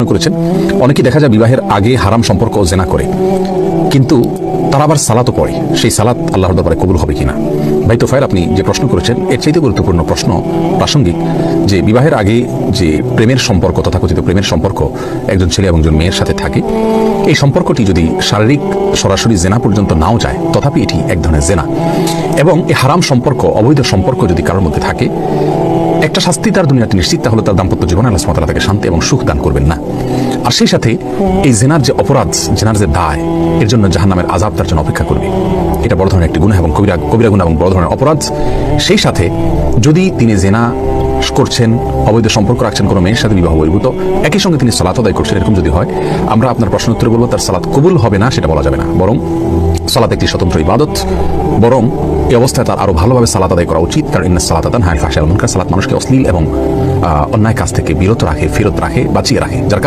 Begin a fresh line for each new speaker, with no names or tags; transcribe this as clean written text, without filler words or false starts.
করেছেন অনেকে দেখা যায় বিবাহের আগে হারাম সম্পর্ক জেনা করে, কিন্তু তারা আবার সালাতও পড়ে। সেই সালাত আল্লাহর দরবারে কবুল হবে কিনা? ভাই তোফায়েল, আপনি যে প্রশ্ন করেছেন এর চাইতে গুরুত্বপূর্ণ প্রশ্ন প্রাসঙ্গিক যে বিবাহের আগে যে প্রেমের সম্পর্ক, তথাকথিত প্রেমের সম্পর্ক একজন ছেলে এবং একজন মেয়ের সাথে থাকে, এই সম্পর্কটি যদি শারীরিক সরাসরি জেনা পর্যন্ত নাও যায়, তথাপি এটি এক ধরনের জেনা। এবং এই হারাম সম্পর্ক, অবৈধ সম্পর্ক যদি কারোর মধ্যে থাকে, একটা শাস্তি তার দুনিয়াতে নিশ্চিত, তাহলে তার দাম্পত্য জীবনে আল্লাহ সুবহানাহু ওয়া তাআলা তাকে শান্তি এবং সুখ দান করবেন না। আর সেই সাথে এই জেনার যে অপরাধ, জেনার যে দায়, এর জন্য জাহান্নামের আযাব তার জন্য অপেক্ষা করবে। এটা বড় ধরনের একটি গুনাহ এবং কবিরা গুনাহ এবং বড় ধরনের অপরাধ। সেই সাথে যদি তিনি জেনা করছেন, অবৈধ সম্পর্ক রাখছেন কোনো মেয়ের সাথে বিবাহ বহির্ভূত, একই সঙ্গে তিনি সালাত আদায় করছেন, এরকম যদি হয়, আমরা আপনার প্রশ্ন উত্তরে বলবো তার সালাত কবুল হবে না, সেটা বলা যাবে না। বরং সালাত একটি স্বতন্ত্র ইবাদত, বরং এই অবস্থায় তার আরো ভালোভাবে সালাত আদায় করা উচিত। কারণ ইন্নাস সালাতা তানহা আনিল ফাহশাই ওয়াল মুনকার, সালাত মানুষকে অশ্লীল এবং অন্যায় কাজ থেকে বিরত রাখে, ফেরত রাখে, বাঁচিয়ে রাখে। যার